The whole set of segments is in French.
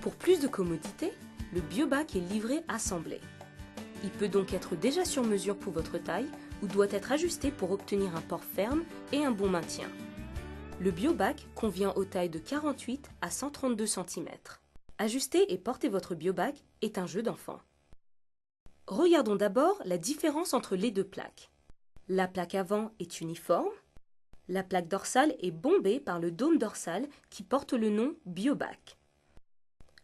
Pour plus de commodité, le BioBac est livré assemblé. Il peut donc être déjà sur mesure pour votre taille ou doit être ajusté pour obtenir un port ferme et un bon maintien. Le BioBac convient aux tailles de 48 à 132 cm. Ajuster et porter votre BioBac est un jeu d'enfant. Regardons d'abord la différence entre les deux plaques. La plaque avant est uniforme. La plaque dorsale est bombée par le dôme dorsal qui porte le nom BioBac.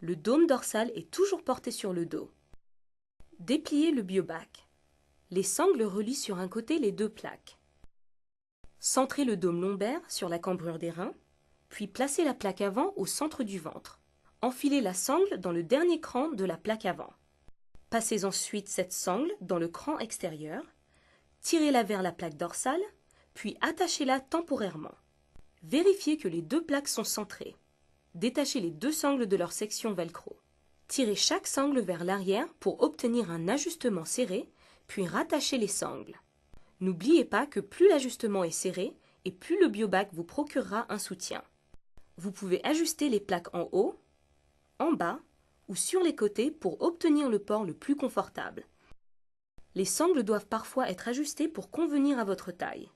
Le dôme dorsal est toujours porté sur le dos. Dépliez le BioBac. Les sangles relient sur un côté les deux plaques. Centrez le dôme lombaire sur la cambrure des reins, puis placez la plaque avant au centre du ventre. Enfilez la sangle dans le dernier cran de la plaque avant. Passez ensuite cette sangle dans le cran extérieur, tirez-la vers la plaque dorsale, puis attachez-la temporairement. Vérifiez que les deux plaques sont centrées. Détachez les deux sangles de leur section velcro. Tirez chaque sangle vers l'arrière pour obtenir un ajustement serré, puis rattachez les sangles. N'oubliez pas que plus l'ajustement est serré et plus le BioBac vous procurera un soutien. Vous pouvez ajuster les plaques en haut, en bas ou sur les côtés pour obtenir le port le plus confortable. Les sangles doivent parfois être ajustées pour convenir à votre taille.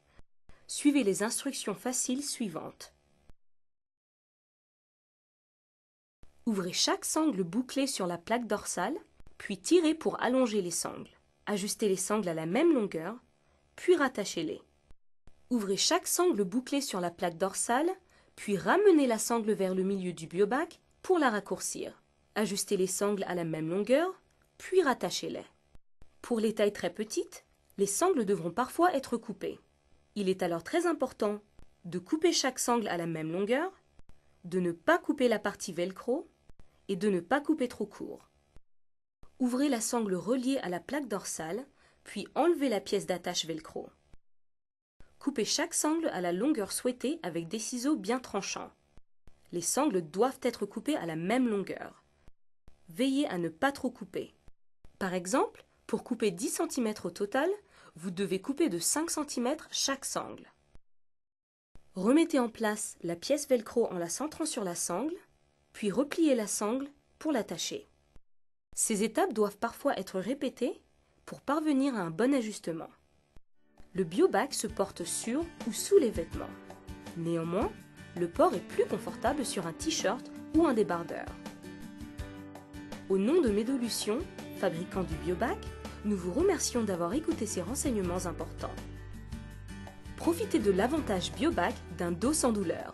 Suivez les instructions faciles suivantes. Ouvrez chaque sangle bouclée sur la plaque dorsale, puis tirez pour allonger les sangles. Ajustez les sangles à la même longueur, puis rattachez-les. Ouvrez chaque sangle bouclée sur la plaque dorsale, puis ramenez la sangle vers le milieu du BioBac pour la raccourcir. Ajustez les sangles à la même longueur, puis rattachez-les. Pour les tailles très petites, les sangles devront parfois être coupées. Il est alors très important de couper chaque sangle à la même longueur, de ne pas couper la partie velcro et de ne pas couper trop court. Ouvrez la sangle reliée à la plaque dorsale, puis enlevez la pièce d'attache velcro. Coupez chaque sangle à la longueur souhaitée avec des ciseaux bien tranchants. Les sangles doivent être coupées à la même longueur. Veillez à ne pas trop couper. Par exemple, pour couper 10 cm au total, vous devez couper de 5 cm chaque sangle. Remettez en place la pièce velcro en la centrant sur la sangle, puis repliez la sangle pour l'attacher. Ces étapes doivent parfois être répétées pour parvenir à un bon ajustement. Le BioBac se porte sur ou sous les vêtements. Néanmoins, le port est plus confortable sur un t-shirt ou un débardeur. Au nom de Médolution, fabricant du BioBac, nous vous remercions d'avoir écouté ces renseignements importants. Profitez de l'avantage BioBac d'un dos sans douleur.